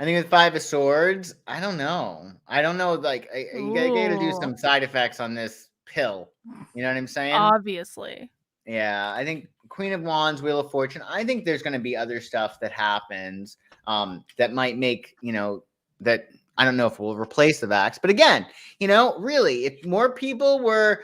think with 5 of Swords, I don't know. Like, you got to do some side effects on this pill. You know what I'm saying? Obviously. Yeah, I think Queen of Wands, Wheel of Fortune. I think there's going to be other stuff that happens that might make, that I don't know if we'll replace the vax. But again, really, if more people were,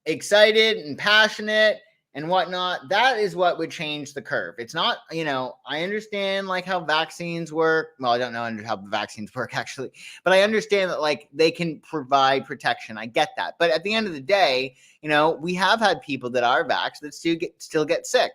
excited and passionate and whatnot, that is what would change the curve. It's not, I understand like how vaccines work. Well, I don't know how the vaccines work actually, but I understand that like they can provide protection. I get that. But at the end of the day, we have had people that are vaxxed that still get sick.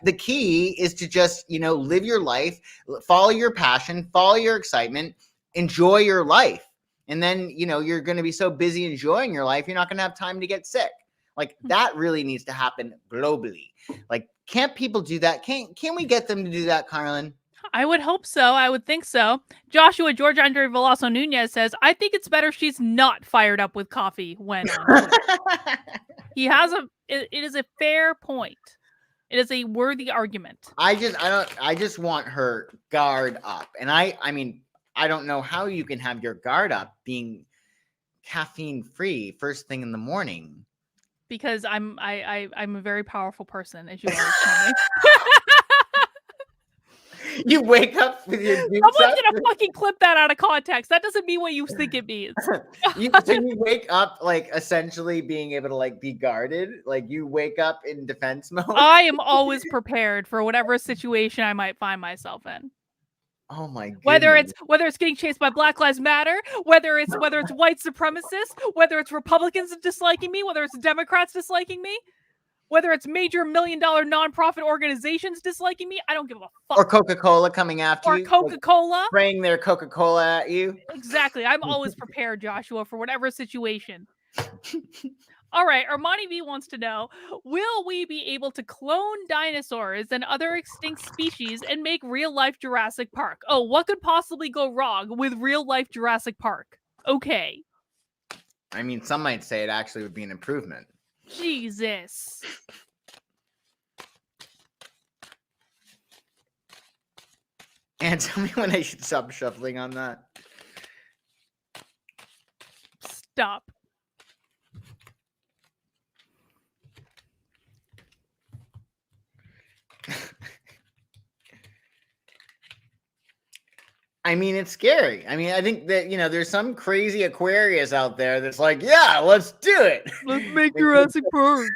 The key is to just, live your life, follow your passion, follow your excitement, enjoy your life. And then, you're going to be so busy enjoying your life, you're not going to have time to get sick. Like that really needs to happen globally. Like, can't people do that? Can we get them to do that, Carlin? I would hope so. I would think so. Joshua George Andre Veloso Nunez says, I think it's better she's not fired up with coffee when on Twitter. It is a fair point. It is a worthy argument. I just want her guard up. And I mean, I don't know how you can have your guard up being caffeine free first thing in the morning. Because I'm a very powerful person, as you always tell me. You wake up with your Someone's gonna fucking clip that out of context. That doesn't mean what you think it means. So you wake up like essentially being able to like be guarded. Like you wake up in defense mode. I am always prepared for whatever situation I might find myself in. Oh my god. Whether it's getting chased by Black Lives Matter, whether it's white supremacists, whether it's Republicans disliking me, whether it's Democrats disliking me, whether it's major $1 million nonprofit organizations disliking me, I don't give a fuck. Or Coca-Cola coming after you. Or Coca-Cola. Spraying their Coca-Cola at you. Exactly. I'm always prepared, Joshua, for whatever situation. All right, Armani V wants to know, will we be able to clone dinosaurs and other extinct species and make real-life Jurassic Park? Oh, what could possibly go wrong with real-life Jurassic Park? okay. I mean, some might say it actually would be an improvement. Jesus. And tell me when I should stop shuffling on that. Stop. I mean, it's scary. I mean, I think that, there's some crazy Aquarius out there that's like, yeah, let's do it. Let's make Jurassic Park.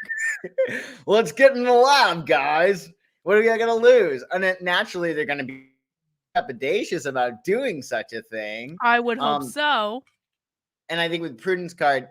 Let's get in the lab, guys. What are we going to lose? And then naturally, they're going to be trepidatious about doing such a thing. I would hope so. And I think with Prudence card,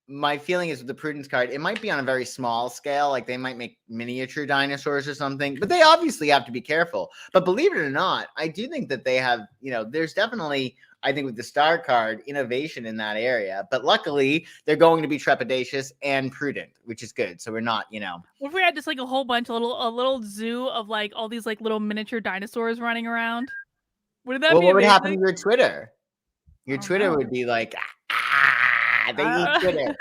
my feeling is with the Prudence card, it might be on a very small scale. Like they might make miniature dinosaurs or something, but they obviously have to be careful. But believe it or not, I do think that they have, there's definitely, I think with the star card, innovation in that area. But luckily, they're going to be trepidatious and prudent, which is good. So we're not, What if we had just like a whole bunch, a little zoo of like all these like little miniature dinosaurs running around? Wouldn't that be what would amazing? happen to your Twitter? Your Twitter would be like, they eat Twitter.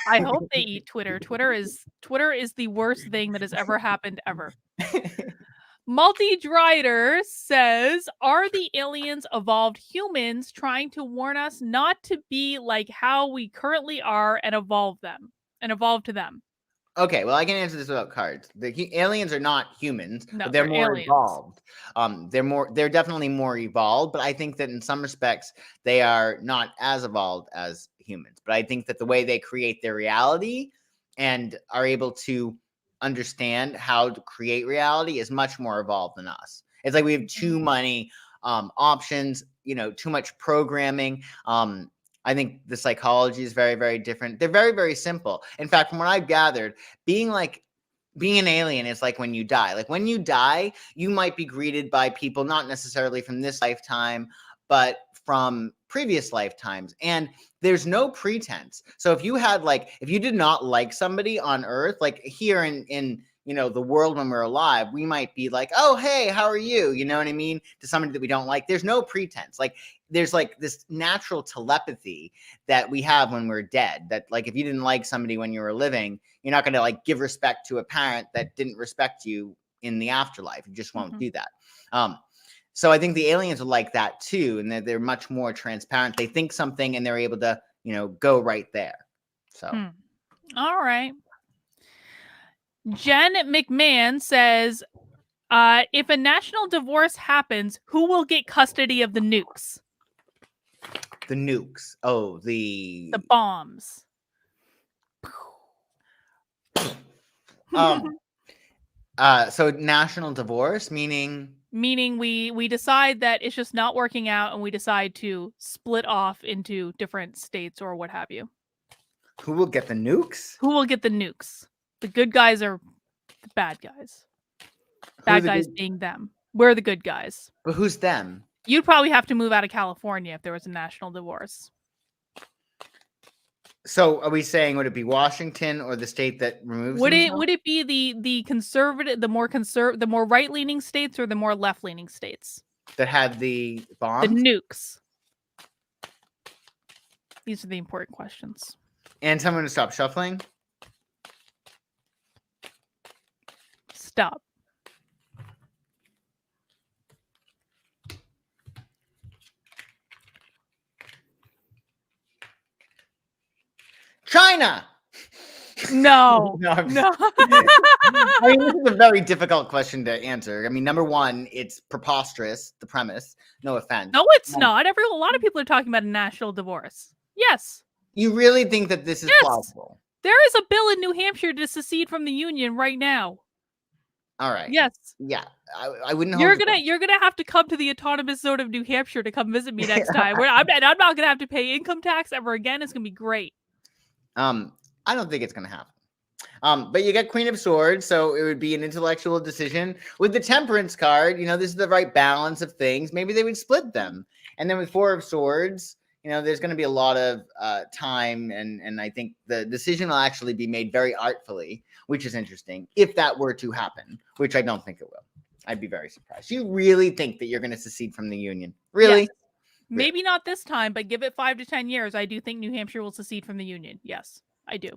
I hope they eat Twitter. Twitter is the worst thing that has ever happened ever. Multi-Drider says, are the aliens evolved humans trying to warn us not to be like how we currently are and evolve to them? Okay, well, I can answer this without cards. The aliens are not humans, No, but they're more aliens. evolved. They're definitely more evolved, but I think that in some respects they are not as evolved as humans. But I think that the way they create their reality and are able to understand how to create reality is much more evolved than us. It's like we have too many options, too much programming. I think the psychology is very, very different. They're very, very simple. In fact, from what I've gathered, being an alien is like when you die. Like when you die, you might be greeted by people, not necessarily from this lifetime, but from previous lifetimes. And there's no pretense. So if you did not like somebody on Earth, like here in the world when we're alive, we might be like, oh, hey, how are you? You know what I mean? To somebody that we don't like. There's no pretense. Like there's like this natural telepathy that we have when we're dead, that like if you didn't like somebody when you were living, you're not going to like give respect to a parent that didn't respect you in the afterlife. You just won't do that. So I think the aliens are like that too, and they're much more transparent. They think something and they're able to, go right there. So All right. Jen McMahon says, if a national divorce happens, who will get custody of the nukes? The nukes. Oh, the bombs. So national divorce, meaning we decide that it's just not working out and we decide to split off into different states or what have you. Who will get the nukes? Who will get the nukes? The good guys are the bad guys. Bad guys being them. We're the good guys. But who's them? You'd probably have to move out of California if there was a national divorce. So are we saying, would it be Washington or the state that removes Would it be the conservative, the more right-leaning states or the more left-leaning states that had the bombs? The nukes. These are the important questions. And tell me to stop shuffling. Stop. China. No. No. I mean, this is a very difficult question to answer. I mean, number one, it's preposterous, the premise. No offense. No, it's not. A lot of people are talking about a national divorce. Yes. You really think that this is plausible? There is a bill in New Hampshire to secede from the Union right now. All right. Yes. Yeah. I wouldn't. You're gonna have to come to the autonomous zone of New Hampshire to come visit me next time. I'm not gonna have to pay income tax ever again. It's gonna be great. I don't think it's gonna happen. But you get Queen of Swords, so it would be an intellectual decision. With the Temperance card, this is the right balance of things. Maybe they would split them. And then with Four of Swords, there's going to be a lot of time, and I think the decision will actually be made very artfully, which is interesting, if that were to happen, which I don't think it will. I'd be very surprised. You really think that you're going to secede from the Union? Really? Maybe not this time, but give it 5 to 10 years. I do think New Hampshire will secede from the Union. Yes, I do.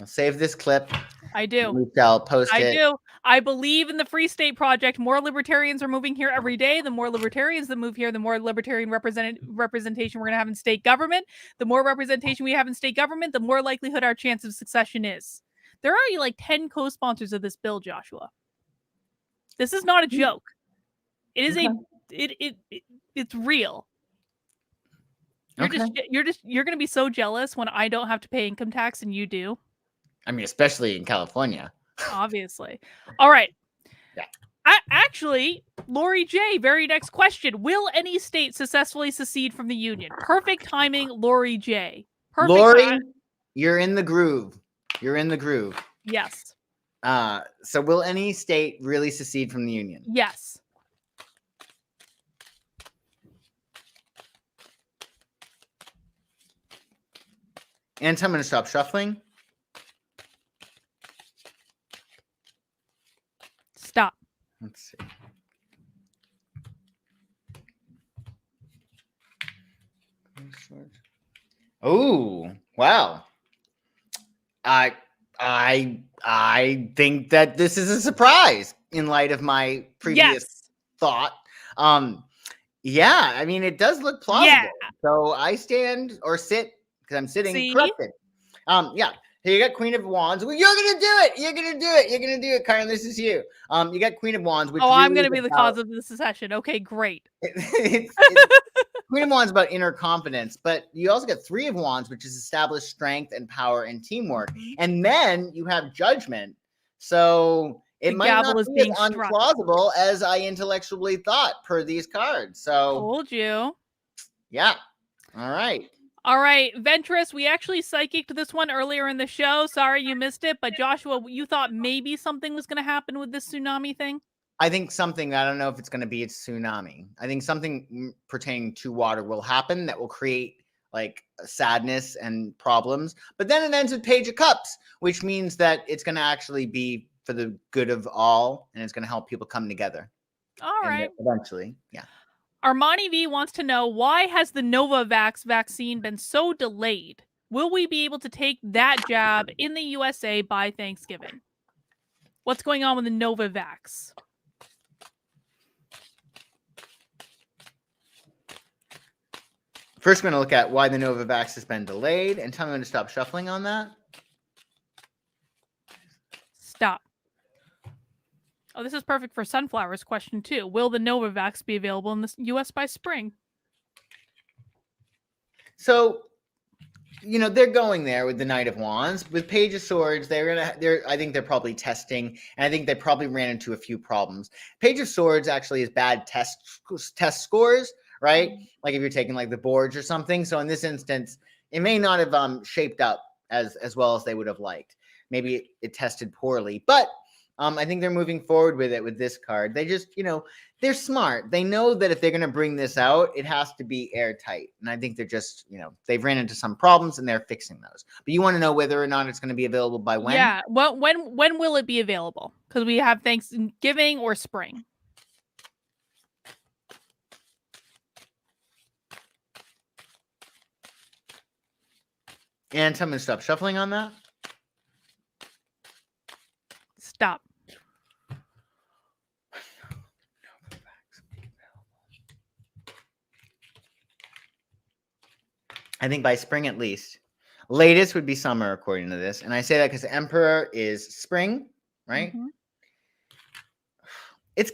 I'll save this clip. I do. We shall post I it. do. I believe in the Free State Project. More libertarians are moving here every day. The more libertarians that move here, the more libertarian representation we're going to have in state government. The more representation we have in state government, the more likelihood our chance of succession is. There are already like 10 co-sponsors of this bill, Joshua. This is not a joke. It is it's real. You're going to be so jealous when I don't have to pay income tax and you do. I mean, especially in California. Obviously. All right. Yeah. Actually, Lori J, very next question. Will any state successfully secede from the Union? Perfect timing, Lori J. Perfect Lori, time. you're in the groove. You're in the groove. Yes. So will any state really secede from the Union? Yes. And I'm going to stop shuffling. Stop. Let's see. Oh, wow. I think that this is a surprise in light of my previous thought. Yeah, I mean, it does look plausible. Yeah. So I stand or sit because I'm sitting See? corrected. Yeah. Here you got Queen of Wands. Well, you're gonna do it. You're gonna do it. You're gonna do it, Karen. This is you. You got Queen of Wands. Which I'm really gonna be the cause of the secession. Okay, great. Queen of Wands about inner confidence, but you also got Three of Wands, which is established strength and power and teamwork. And then you have Judgment. So it might not be as unplausible as I intellectually thought per these cards. So told you. Yeah. All right. All right, Ventress, we actually psychicked this one earlier in the show. Sorry you missed it, but Joshua, you thought maybe something was going to happen with this tsunami thing? I think something, I don't know if it's going to be a tsunami. I think something pertaining to water will happen that will create like sadness and problems. But then it ends with Page of Cups, which means that it's going to actually be for the good of all, and it's going to help people come together. All right. Eventually, yeah. Armani V wants to know, why has the Novavax vaccine been so delayed? Will we be able to take that jab in the USA by Thanksgiving? What's going on with the Novavax? First, we're going to look at why the Novavax has been delayed, and tell me when to stop shuffling on that. Stop. Oh, this is perfect for Sunflower's question, too. Will the Novavax be available in the U.S. by spring? So, you know, they're going there with the Knight of Wands. With Page of Swords, I think they're probably testing, and I think they probably ran into a few problems. Page of Swords actually is bad test scores, right? Like if you're taking like the boards or something. So in this instance, it may not have shaped up as well as they would have liked. Maybe it tested poorly, but I think they're moving forward with it with this card. They just, you know, they're smart. They know that if they're going to bring this out, it has to be airtight. And I think they're just, you know, they've ran into some problems and they're fixing those. But you want to know whether or not it's going to be available by when? Yeah. Well, when will it be available? Because we have Thanksgiving or spring. And I'm going to stop shuffling on that. Stop. I think by spring at least. Latest would be summer, according to this. And I say that because the Emperor is spring, right? Mm-hmm. It's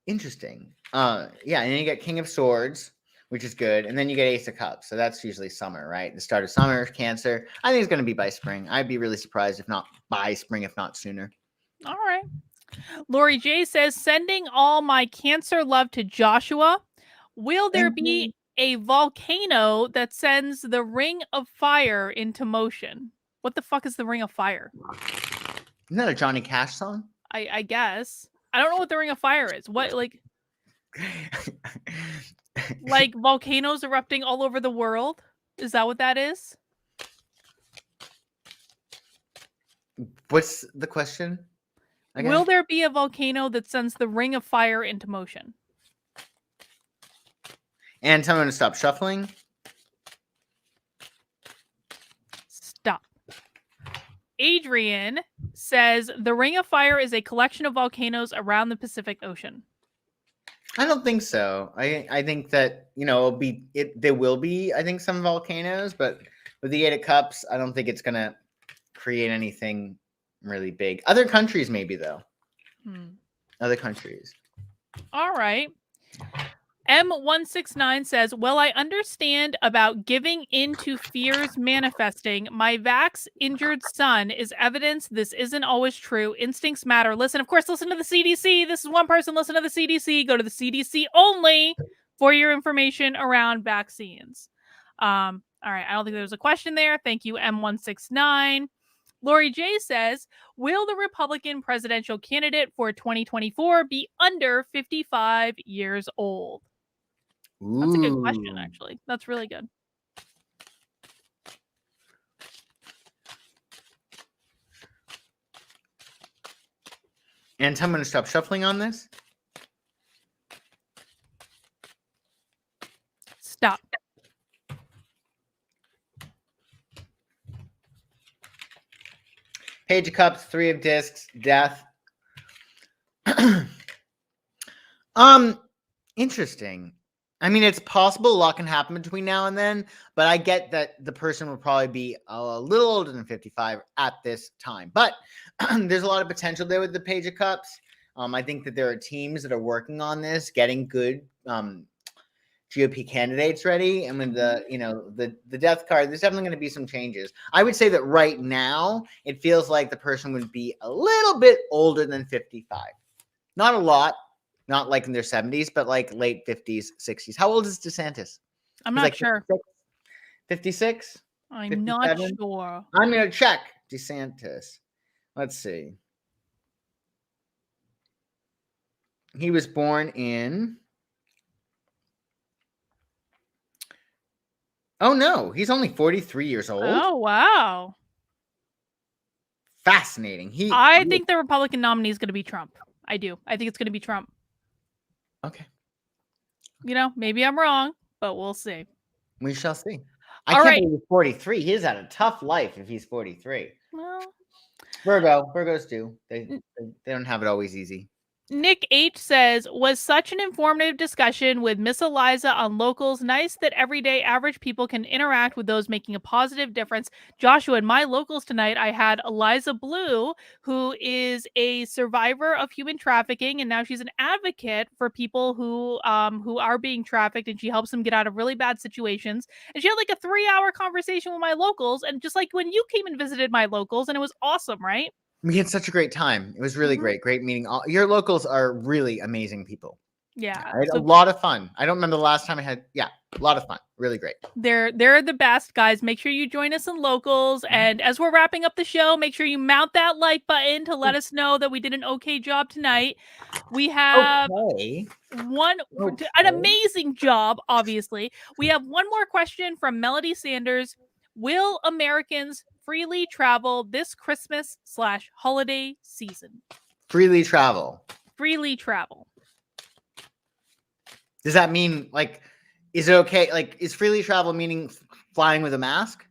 interesting. Yeah, and then you get King of Swords, which is good. And then you get Ace of Cups. So that's usually summer, right? The start of summer, Cancer. I think it's going to be by spring. I'd be really surprised if not by spring, if not sooner. All right. Lori J says, sending all my Cancer love to Joshua. Will there be a volcano that sends the Ring of Fire into motion? What the fuck is the Ring of Fire? Isn't that a Johnny Cash song? I guess. I don't know what the Ring of Fire is. What, like volcanoes erupting all over the world? Is that what that is? What's the question? Again? Will there be a volcano that sends the Ring of Fire into motion? And tell me when to stop shuffling. Stop. Adrian says the Ring of Fire is a collection of volcanoes around the Pacific Ocean. I don't think so. I think that, there will be, I think, some volcanoes, but with the 8 of Cups, I don't think it's going to create anything really big. Other countries maybe, though. Other countries. All right. M169 says, well, I understand about giving into fears manifesting. My vax-injured son is evidence this isn't always true. Instincts matter. Listen to the CDC. This is one person. Listen to the CDC. Go to the CDC only for your information around vaccines. All right. I don't think there was a question there. Thank you, M169. Lori J says, will the Republican presidential candidate for 2024 be under 55 years old? That's a good question, actually. That's really good. And I'm going to stop shuffling on this. Stop. Page of Cups, 3 of Discs, Death. Interesting. I mean, it's possible a lot can happen between now and then, but I get that the person will probably be a little older than 55 at this time. But there's a lot of potential there with the Page of Cups. I think that there are teams that are working on this, getting good GOP candidates ready. And with the Death card, there's definitely going to be some changes. I would say that right now, it feels like the person would be a little bit older than 55. Not a lot. Not like in their 70s, but like late 50s, 60s. How old is DeSantis? I'm not sure. 56? I'm not sure. I'm going to check DeSantis. Let's see. He was born in... Oh, no. He's only 43 years old. Oh, wow. Fascinating. I think the Republican nominee is going to be Trump. I do. I think it's going to be Trump. Okay. Maybe I'm wrong, but we'll see. We shall see. I can't believe he's 43. He's had a tough life if he's 43. Well, Virgos do. They don't have it always easy. Nick H says, was such an informative discussion with Miss Eliza on locals. Nice that everyday average people can interact with those making a positive difference. Joshua, in my locals tonight, I had Eliza Blue, who is a survivor of human trafficking, and now she's an advocate for people who are being trafficked, and she helps them get out of really bad situations. And she had like a 3-hour conversation with my locals, and just like when you came and visited my locals, and it was awesome, right? We had such a great time. It was really great. Great meeting. Your locals are really amazing people. Yeah. I had a lot of fun. I don't remember the last time I had, a lot of fun. Really great. They're the best, guys. Make sure you join us in locals. And as we're wrapping up the show, make sure you mount that like button to let us know that we did an okay job tonight. We have an amazing job, obviously. We have one more question from Melody Sanders. Will Americans freely travel this Christmas/holiday season? Freely travel. Freely travel. Does that mean, is it okay? Is freely travel meaning flying with a mask?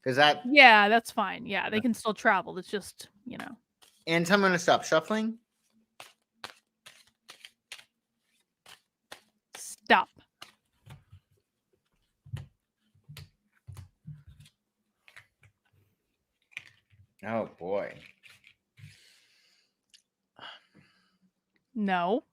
Yeah, that's fine. Yeah, they can still travel. It's just, And I'm going to stop shuffling. Stop. Oh, boy. No.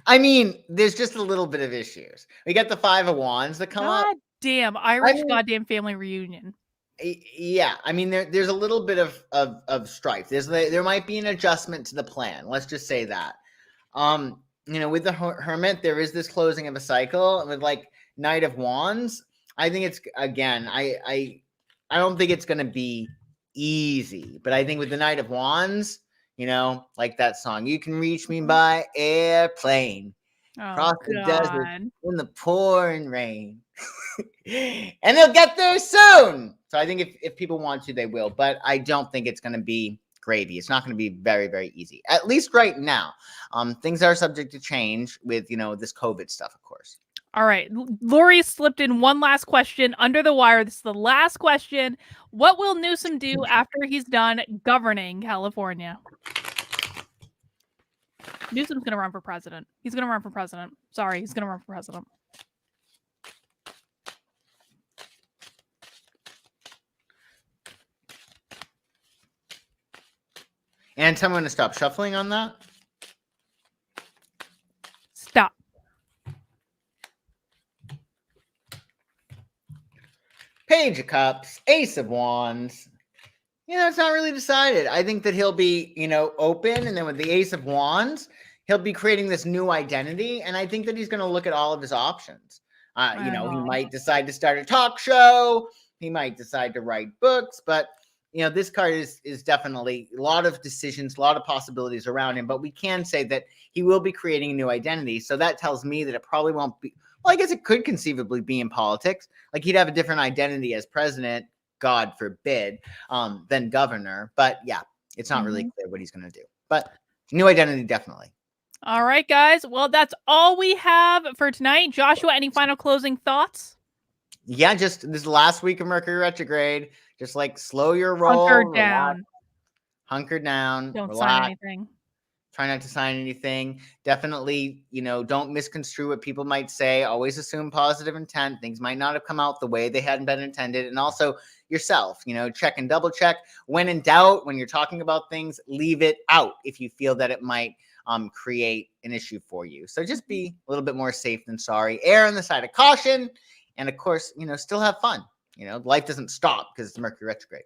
I mean, there's just a little bit of issues. We got the 5 of Wands that come up. Damn, Irish goddamn family reunion. Yeah, I mean, there's a little bit of strife. There might be an adjustment to the plan. Let's just say that. With the Hermit, there is this closing of a cycle. And with Knight of Wands, I think it's, again, I don't think it's going to be easy, but I think with the Knight of Wands, like that song, you can reach me by airplane across the desert in the pouring rain, and they'll get there soon. So I think if people want to, they will, but I don't think it's going to be gravy. It's not going to be very, very easy, at least right now. Things are subject to change with, this COVID stuff, of course. All right. Lori slipped in one last question under the wire. This is the last question. What will Newsome do after he's done governing California? Newsom's going to run for president. He's going to run for president. Sorry, he's going to run for president. And I'm going to stop shuffling on that. Stop. Page of Cups, Ace of Wands. It's not really decided. I think that he'll be, open. And then with the Ace of Wands, he'll be creating this new identity. And I think that he's going to look at all of his options. He might decide to start a talk show. He might decide to write books. But, this card is definitely a lot of decisions, a lot of possibilities around him. But we can say that he will be creating a new identity. So that tells me that it probably won't be. Well, I guess it could conceivably be in politics. Like he'd have a different identity as president, God forbid, than governor. But yeah, it's not really clear what he's going to do. But new identity, definitely. All right, guys. Well, that's all we have for tonight. Joshua, any final closing thoughts? Yeah, just this last week of Mercury retrograde. Just like slow your roll. Hunker down. Don't relax. sign anything. Try not to sign anything. Definitely, don't misconstrue what people might say. Always assume positive intent. Things might not have come out the way they hadn't been intended. And also yourself, check and double check. When in doubt, when you're talking about things, leave it out if you feel that it might create an issue for you. So just be a little bit more safe than sorry. Err on the side of caution. And of course, still have fun. Life doesn't stop because it's Mercury retrograde.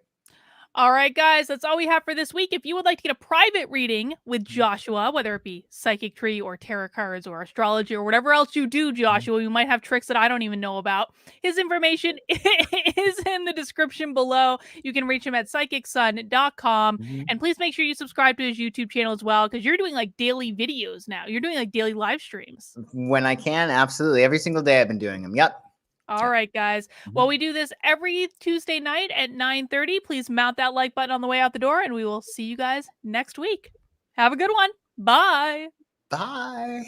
All right, guys, that's all we have for this week. If you would like to get a private reading with Joshua, whether it be psychic tree or tarot cards or astrology or whatever else you do, Joshua, you might have tricks that I don't even know about. His information is in the description below. You can reach him at psychicsun.com. And please make sure you subscribe to his YouTube channel as well, because you're doing like daily videos now. You're doing like daily live streams. When I can, absolutely. Every single day I've been doing them. Yep. All right, guys. Well, we do this every Tuesday night at 9:30. Please mount that like button on the way out the door, and we will see you guys next week. Have a good one. Bye. Bye.